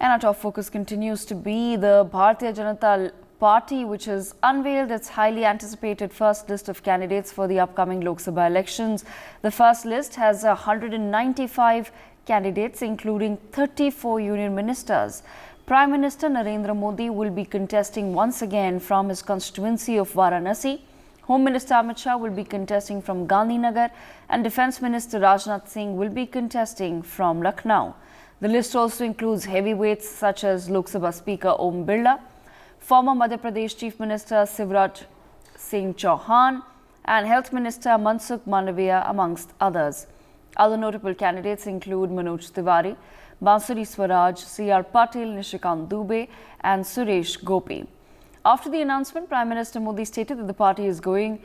And our top focus continues to be the Bharatiya Janata Party, which has unveiled its highly anticipated first list of candidates for the upcoming Lok Sabha elections. The first list has 195 candidates, including 34 union ministers. Prime Minister Narendra Modi will be contesting once again from his constituency of Varanasi. Home Minister Amit Shah will be contesting from Gandhinagar, and Defence Minister Rajnath Singh will be contesting from Lucknow. The list also includes heavyweights such as Lok Sabha Speaker Om Birla, former Madhya Pradesh Chief Minister Sivraj Singh Chauhan, and Health Minister Mansukh Mandaviya, amongst others. Other notable candidates include Manoj Tiwari, Bansuri Swaraj, C.R. Patil, Nishikant Dubey, and Suresh Gopi. After the announcement, Prime Minister Modi stated that the party is going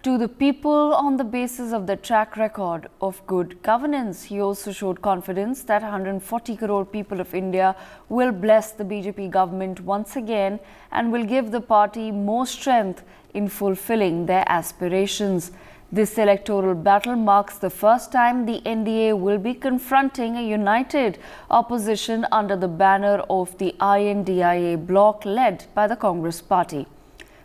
to the people on the basis of the track record of good governance. He also showed confidence that 140 crore people of India will bless the BJP government once again and will give the party more strength in fulfilling their aspirations. This electoral battle marks the first time the NDA will be confronting a united opposition under the banner of the INDIA bloc led by the Congress party.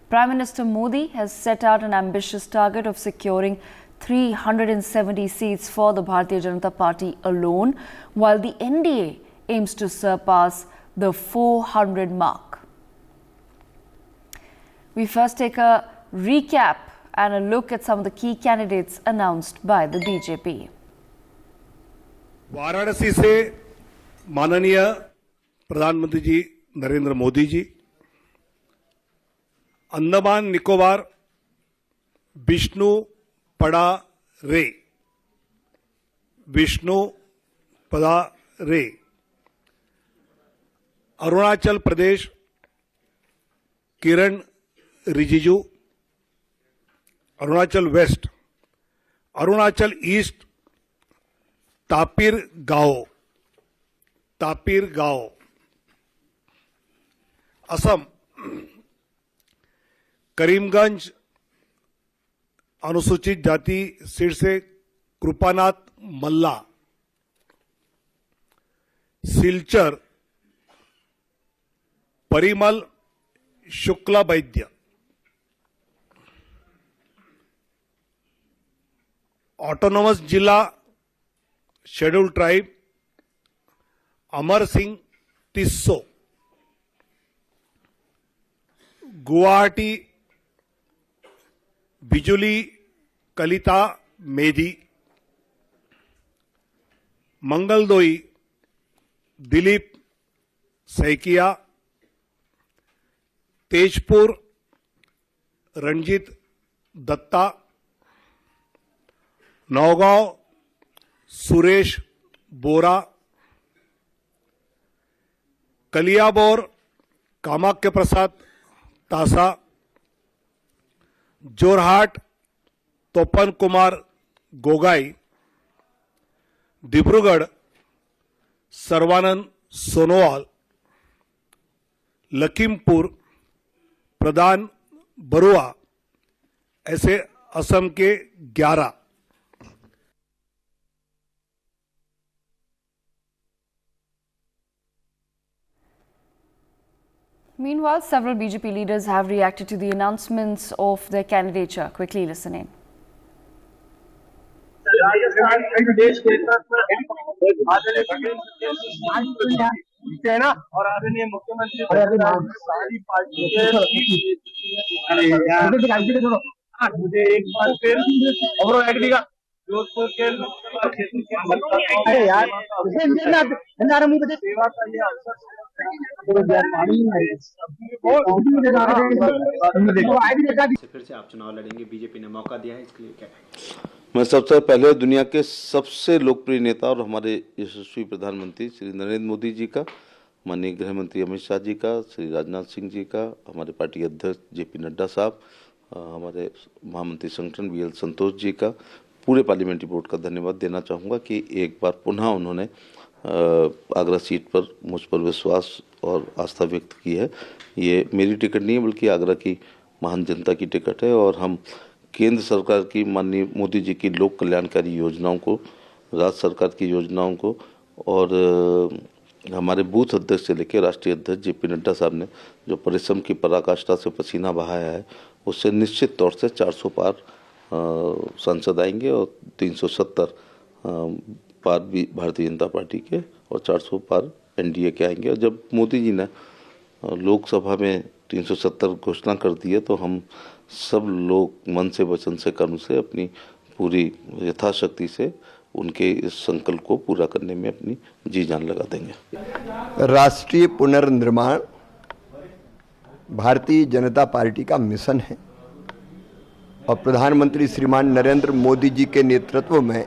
Prime Minister Modi has set out an ambitious target of securing 370 seats for the Bharatiya Janata Party alone, while the NDA aims to surpass the 400 mark. We first take a recap and a look at some of the key candidates announced by the BJP. Varanasi से माननीय प्रधानमंत्री जी नरेंद्र मोदी जी, अंडमान निकोबार विष्णु पड़ा रे, अरुणाचल प्रदेश किरण Rijiju, Arunachal waste, Arunachal east Tapir गांव, असम करीमगंज अनुसूचित जाति seat से कृपानाथ मल्ला, सिलचर परिमल शुक्ला वैद्य, autonomous जिला शेड्यूल्ड ट्राइब अमर सिंह टिस्सो, गुवाहाटी बिजुली कलिता मेधी, मंगलदोई दिलीप सैकिया, तेजपुर रणजीत दत्ता, नौगांव सुरेश बोरा, कलियाबोर कामाख्य प्रसाद तासा, जोरहाट तोपन कुमार गोगाई, डिब्रूगढ़ सर्वानंद सोनोवाल, लखीमपुर प्रधान बरुआ, ऐसे असम के 11। Meanwhile, several BJP leaders have reacted to the announcements of their candidature. Quickly listen in. सेना और आदरणीय मुख्यमंत्री सारी पार्टी मुझे एक बार फिर जोधपुर के लोकसभा क्षेत्र के सेवा का ये अवसर फिर से आप चुनाव लड़ेंगे, बीजेपी ने मौका दिया है, इसके लिए क्या कहेंगे? मैं सबसे पहले दुनिया के सबसे लोकप्रिय नेता और हमारे यशस्वी प्रधानमंत्री श्री नरेंद्र मोदी जी का, माननीय गृह मंत्री अमित शाह जी का, श्री राजनाथ सिंह जी का, हमारे पार्टी अध्यक्ष जेपी नड्डा साहब, हमारे महामंत्री संगठन बीएल संतोष जी का, पूरे पार्लियामेंट्री बोर्ड का धन्यवाद देना चाहूँगा कि एक बार पुनः उन्होंने आगरा सीट पर मुझ पर विश्वास और आस्था व्यक्त की है। ये मेरी टिकट नहीं है बल्कि आगरा की महान जनता की टिकट है और हम केंद्र सरकार की माननीय मोदी जी की लोक कल्याणकारी योजनाओं को, राज्य सरकार की योजनाओं को और हमारे बूथ अध्यक्ष से लेकर राष्ट्रीय अध्यक्ष जेपी नड्डा साहब ने जो परिश्रम की पराकाष्ठा से पसीना बहाया है, उससे निश्चित तौर से 400 पार सांसद आएंगे और 370 पार भी भारतीय जनता पार्टी के और 400 पार एनडीए के आएंगे। और जब मोदी जी ने लोकसभा में 370 घोषणा कर दी है तो हम सब लोग मन से, वचन से, कर्म से अपनी पूरी यथाशक्ति से उनके इस संकल्प को पूरा करने में अपनी जी जान लगा देंगे। राष्ट्रीय पुनर्निर्माण भारतीय जनता पार्टी का मिशन है और प्रधानमंत्री श्रीमान नरेंद्र मोदी जी के नेतृत्व में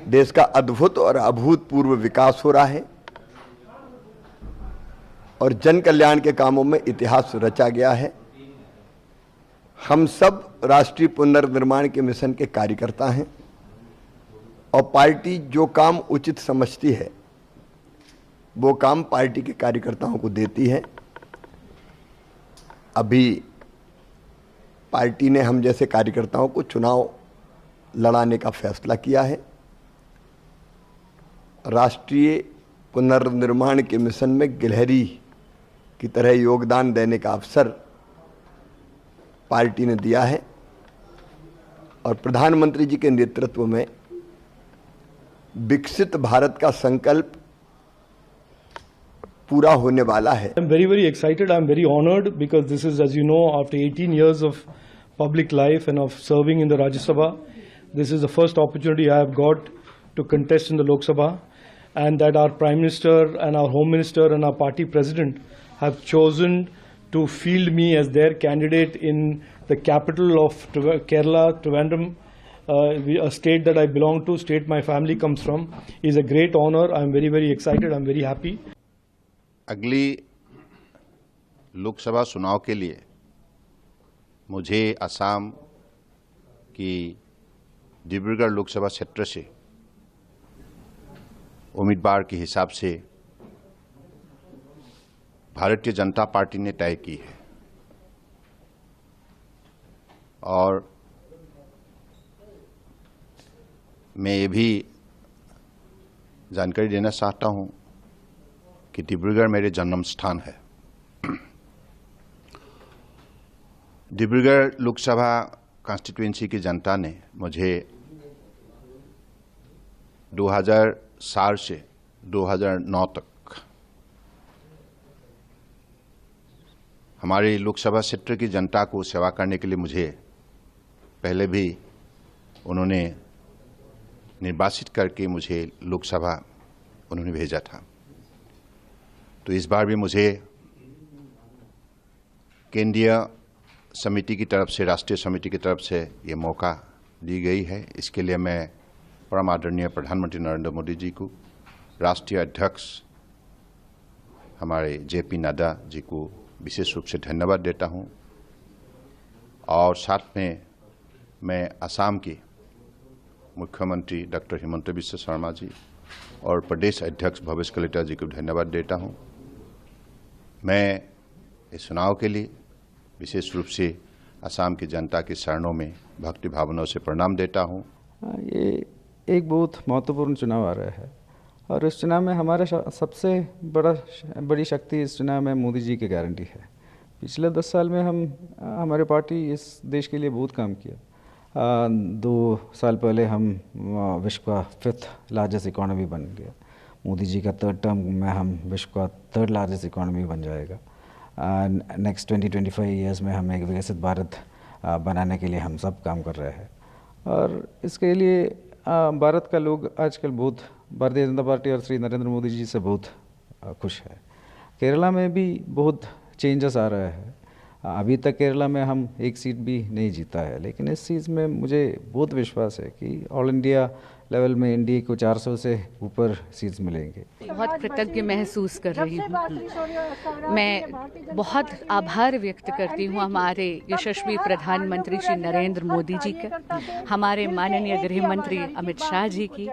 देश का अद्भुत और अभूतपूर्व विकास हो रहा है और जन कल्याण के कामों में इतिहास रचा गया है। हम सब राष्ट्रीय पुनर्निर्माण के मिशन के कार्यकर्ता हैं और पार्टी जो काम उचित समझती है वो काम पार्टी के कार्यकर्ताओं को देती है। अभी पार्टी ने हम जैसे कार्यकर्ताओं को चुनाव लड़ाने का फैसला किया है। राष्ट्रीय पुनर्निर्माण के मिशन में गिलहरी की तरह योगदान देने का अवसर पार्टी ने दिया है और प्रधानमंत्री जी के नेतृत्व में विकसित भारत का संकल्प पूरा होने वाला है। I'm very excited. I'm very honored because this is, as you know, after 18 years of public life and of serving in the Rajya Sabha, this is the first opportunity I have got to contest in the Lok Sabha, and that our Prime Minister and our Home Minister and our party president have chosen to field me as their candidate in the capital of Kerala, Trivandrum, a state that I belong to, state my family comes from, is a great honor. I'm very excited. I'm very happy. अगली लोकसभा चुनाव के लिए मुझे असम की डिब्रूगढ़ लोकसभा क्षेत्र से उम्मीदवार के हिसाब से भारतीय जनता पार्टी ने तय की है और मैं ये भी जानकारी देना चाहता हूं कि डिब्रूगढ़ मेरे जन्म स्थान है। डिब्रूगढ़ लोकसभा कॉन्स्टिट्यूएंसी की जनता ने मुझे 2007 से 2009 तक हमारे लोकसभा क्षेत्र की जनता को सेवा करने के लिए मुझे पहले भी उन्होंने निर्वाचित करके मुझे लोकसभा उन्होंने भेजा था। तो इस बार भी मुझे केंद्रीय समिति की तरफ से, राष्ट्रीय समिति की तरफ से ये मौका दी गई है। इसके लिए मैं परम आदरणीय प्रधानमंत्री नरेंद्र मोदी जी को, राष्ट्रीय अध्यक्ष हमारे जेपी नड्डा जी को विशेष रूप से धन्यवाद देता हूं और साथ में मैं असम के मुख्यमंत्री डॉक्टर हिमंत बिस्वा शर्मा जी और प्रदेश अध्यक्ष भवेश कलिता जी को धन्यवाद देता हूं। मैं इस चुनाव के लिए विशेष रूप से असम की जनता के चरणों में भक्ति भावनाओं से प्रणाम देता हूं। ये एक बहुत महत्वपूर्ण चुनाव आ रहा है और इस चुनाव में हमारा सबसे बड़ी शक्ति इस चुनाव में मोदी जी की गारंटी है। पिछले 10 साल में हमारे पार्टी इस देश के लिए बहुत काम किया। 2 साल पहले हम विश्व का 5th लार्जेस्ट इकोनॉमी बन गया। मोदी जी का 3rd टर्म में हम विश्व का 3rd लार्जेस्ट इकोनॉमी बन जाएगा। नेक्स्ट 20-25 ईयर्स में हम एक विकसित भारत बनाने के लिए हम सब काम कर रहे हैं और इसके लिए भारत का लोग आजकल बहुत भारतीय जनता पार्टी और श्री नरेंद्र मोदी जी से बहुत खुश है। केरला में भी बहुत चेंजेस आ रहे हैं। अभी तक केरला में हम एक सीट भी नहीं जीता है, लेकिन इस चीज़ में मुझे बहुत विश्वास है कि ऑल इंडिया लेवल में एनडीए को 400 से ऊपर सीट्स मिलेंगे। बहुत कृतज्ञ महसूस कर रही हूँ। मैं बहुत आभार व्यक्त करती हूँ हमारे यशस्वी प्रधानमंत्री श्री नरेंद्र मोदी जी का, हमारे माननीय गृह मंत्री अमित शाह जी की,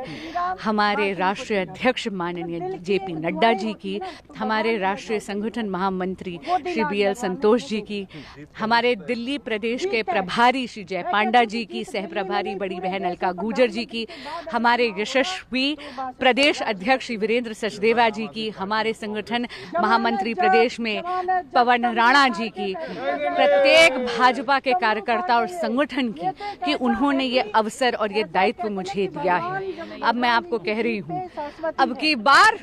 हमारे राष्ट्रीय अध्यक्ष माननीय जेपी नड्डा जी की, हमारे राष्ट्रीय संगठन महामंत्री श्री BL संतोष जी की, हमारे दिल्ली प्रदेश के प्रभारी श्री जय पांडा जी की, सह प्रभारी बड़ी बहन अलका गुर्जर जी की, हमारे यशस्वी प्रदेश अध्यक्ष वीरेंद्र सचदेवा जी की, हमारे संगठन महामंत्री प्रदेश में पवन राणा जी की, प्रत्येक भाजपा के कार्यकर्ता और संगठन की कि उन्होंने ये अवसर और ये दायित्व मुझे दिया है। अब मैं आपको कह रही हूँ, अब की बार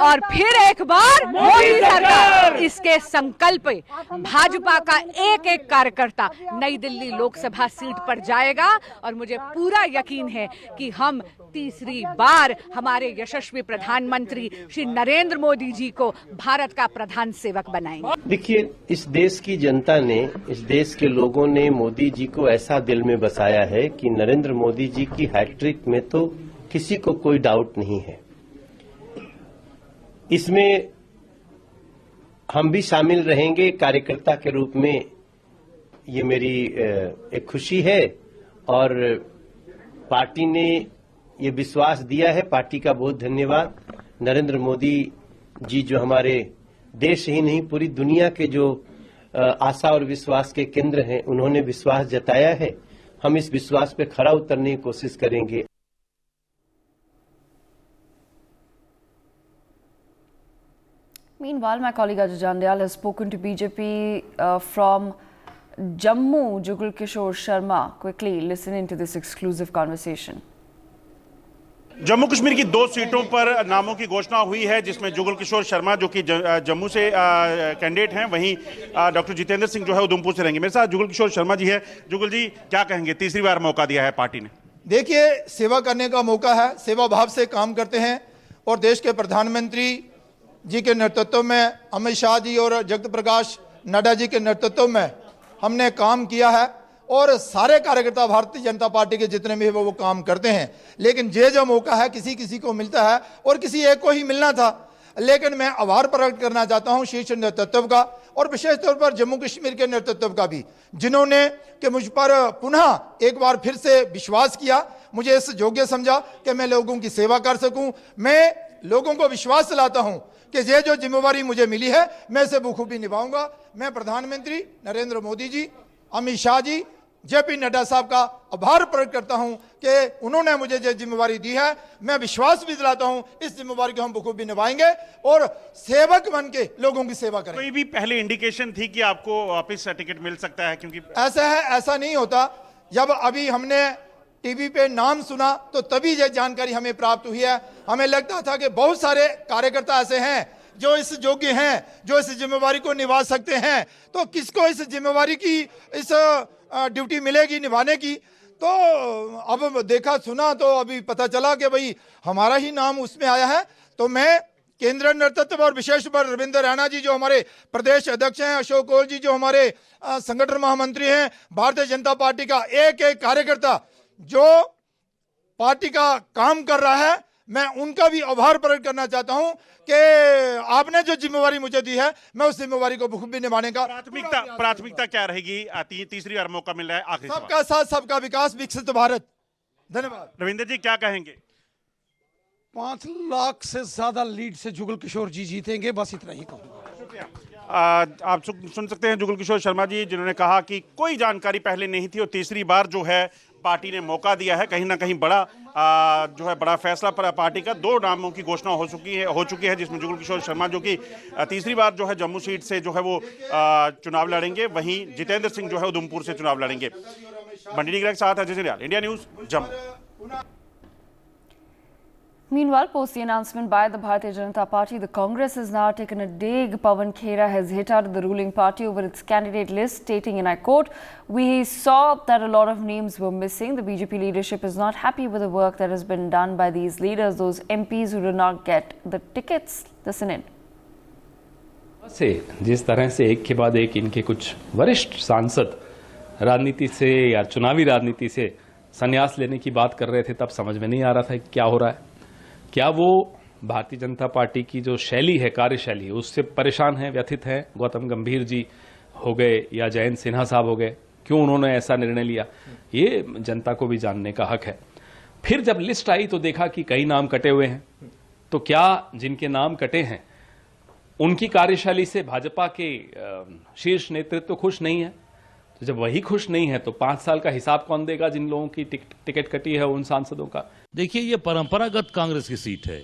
और फिर एक बार मोदी सरकार, इसके संकल्प भाजपा का एक एक कार्यकर्ता नई दिल्ली लोकसभा सीट पर जाएगा और मुझे पूरा यकीन है कि हम तीसरी बार हमारे यशस्वी प्रधानमंत्री श्री नरेंद्र मोदी जी को भारत का प्रधान सेवक बनाएंगे। देखिए, इस देश की जनता ने, इस देश के लोगों ने मोदी जी को ऐसा दिल में बसाया है कि नरेंद्र मोदी जी की हैट्रिक में तो किसी को कोई डाउट नहीं है। इसमें हम भी शामिल रहेंगे कार्यकर्ता के रूप में, ये मेरी एक खुशी है और पार्टी ने ये विश्वास दिया है। पार्टी का बहुत धन्यवाद। नरेंद्र मोदी जी जो हमारे देश ही नहीं पूरी दुनिया के जो आशा और विश्वास के केंद्र हैं, उन्होंने विश्वास जताया है। हम इस विश्वास पे खरा उतरने की कोशिश करेंगे। Meanwhile, my colleague Ajay Jandyal has spoken to BJP from Jammu, Jugal Kishore Sharma. Quickly listen into this exclusive conversation. Jammu Kashmir की 2 सीटों पर नामों की घोषणा हुई है, जिसमें जुगल किशोर शर्मा जो कि जम्मू से कैंडिडेट हैं, वहीं डॉक्टर जितेंद्र सिंह जो है उधमपुर से रहेंगे। मेरे साथ जुगल किशोर शर्मा जी है। जुगल जी, क्या कहेंगे? तीसरी बार मौका दिया है पार्टी ने। देखिए, सेवा करने का मौका है, सेवा भाव से काम करते हैं और देश के प्रधानमंत्री जी के नेतृत्व में, अमित शाह जी और जगत प्रकाश नड्डा जी के नेतृत्व में हमने काम किया है और सारे कार्यकर्ता भारतीय जनता पार्टी के जितने भी वो काम करते हैं। लेकिन जो मौका है किसी किसी को मिलता है और किसी एक को ही मिलना था। लेकिन मैं आभार प्रकट करना चाहता हूं शीर्ष नेतृत्व का और विशेष तौर पर जम्मू कश्मीर के नेतृत्व का भी, जिन्होंने कि मुझ पर पुनः एक बार फिर से विश्वास किया, मुझे इस योग्य समझा कि मैं लोगों की सेवा कर सकूं। मैं लोगों को विश्वास दिलाता हूं कि ये जो जिम्मेवारी मुझे मिली है मैं इसे बखूबी निभाऊंगा। मैं प्रधानमंत्री नरेंद्र मोदी जी, अमित शाह जी, जेपी नड्डा साहब का आभार प्रकट करता हूं कि उन्होंने मुझे जो जिम्मेवारी दी है, मैं विश्वास भी दिलाता हूं इस जिम्मेवारी को हम बखूबी निभाएंगे और सेवक बन के लोगों की सेवा करेंगे। कोई भी पहले इंडिकेशन थी कि आपको वापस टिकट मिल सकता है? क्योंकि ऐसा है, ऐसा नहीं होता। जब अभी हमने टीवी पे नाम सुना तो तभी ये जानकारी हमें प्राप्त हुई है। हमें लगता था कि बहुत सारे कार्यकर्ता ऐसे हैं जो इस योग्य हैं, जो इस जिम्मेवारी को निभा सकते हैं, तो किसको इस जिम्मेवारी की, इस ड्यूटी मिलेगी निभाने की। तो अब देखा सुना तो अभी पता चला कि भाई हमारा ही नाम उसमें आया है। तो मैं केंद्रीय नेतृत्व और विशेष पर रविंद्र रैना जी जो हमारे प्रदेश अध्यक्ष हैं, अशोक कौल जी जो हमारे संगठन महामंत्री हैं, भारतीय जनता पार्टी का एक एक कार्यकर्ता जो पार्टी का काम कर रहा है, मैं उनका भी आभार प्रकट करना चाहता हूं कि आपने जो जिम्मेवारी मुझे दी है, मैं उस जिम्मेवारी को बखूबी निभाने का। प्राथमिकता क्या रहेगी? तीसरी बार मौका मिल रहा है, आखिरी सबका साथ, सबका विकास, विकसित भारत। धन्यवाद। रविंद्र जी, क्या कहेंगे? 5 लाख से ज्यादा लीड से जुगल किशोर जी जीतेंगे, बस इतना ही कहूंगा। आप सुन सकते हैं जुगल किशोर शर्मा जी, जिन्होंने कहा कि कोई जानकारी पहले नहीं थी और तीसरी बार जो है पार्टी ने मौका दिया है। कहीं ना कहीं बड़ा फैसला पर पार्टी का 2 नामों की घोषणा हो चुकी है, जिसमें जुगल किशोर शर्मा जो कि तीसरी बार जो है जम्मू सीट से जो है वो चुनाव लड़ेंगे, वहीं जितेंद्र सिंह जो है उधमपुर से चुनाव लड़ेंगे। बंडी निगरा के साथ Ajay Jandial, India news, Jammu. Meanwhile, post the announcement by the Bharatiya Janata Party, the Congress has now taken a dig. Pawan Khera has hit out the ruling party over its candidate list, stating, and I quote, "We saw that a lot of names were missing. The BJP leadership is not happy with the work that has been done by these leaders, those MPs who did not get the tickets." Listen in. से जिस तरह से एक के बाद एक इनके कुछ वरिष्ठ सांसद राजनीति से या चुनावी राजनीति से संन्यास लेने की बात कर रहे थे, तब समझ में नहीं आ रहा था क्या हो रहा है। क्या वो भारतीय जनता पार्टी की जो शैली है, कार्यशैली, उससे परेशान हैं, व्यथित हैं? गौतम गंभीर जी हो गए या जयंत सिन्हा साहब हो गए, क्यों उन्होंने ऐसा निर्णय लिया, ये जनता को भी जानने का हक है। फिर जब लिस्ट आई तो देखा कि कई नाम कटे हुए हैं, तो क्या जिनके नाम कटे हैं उनकी कार्यशैली से भाजपा के शीर्ष नेतृत्व खुश नहीं है? तो जब वही खुश नहीं है तो 5 साल का हिसाब कौन देगा जिन लोगों की टिकट कटी है उन सांसदों का? देखिए, ये परंपरागत कांग्रेस की सीट है।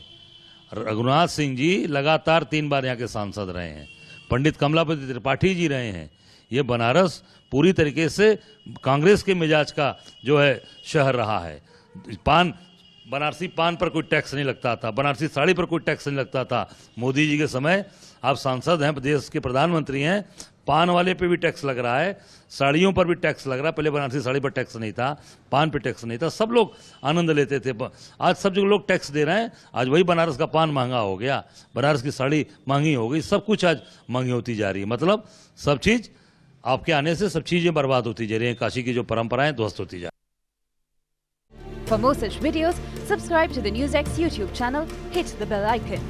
रघुनाथ सिंह जी लगातार 3 बार यहाँ के सांसद रहे हैं, पंडित कमलापति त्रिपाठी जी रहे हैं। ये बनारस पूरी तरीके से कांग्रेस के मिजाज का जो है शहर रहा है। बनारसी पान पर कोई टैक्स नहीं लगता था, बनारसी साड़ी पर कोई टैक्स नहीं लगता था। मोदी जी के समय आप सांसद हैं, देश के प्रधानमंत्री हैं, पान वाले पे भी टैक्स लग रहा है, साड़ियों पर भी टैक्स लग रहा है। पहले बनारसी साड़ी पर टैक्स नहीं था, पान पे टैक्स नहीं था, सब लोग आनंद लेते थे। आज सब जो लोग टैक्स दे रहे हैं, आज वही बनारस का पान महंगा हो गया, बनारस की साड़ी महंगी हो गई, सब कुछ आज महंगी होती जा रही है। मतलब सब चीज़ आपके आने से सब चीज़ें बर्बाद होती जा रही हैं, काशी की जो परंपराएं ध्वस्त होती जा रही हैं। For more such videos, subscribe to the NewsX YouTube channel, hit the bell icon.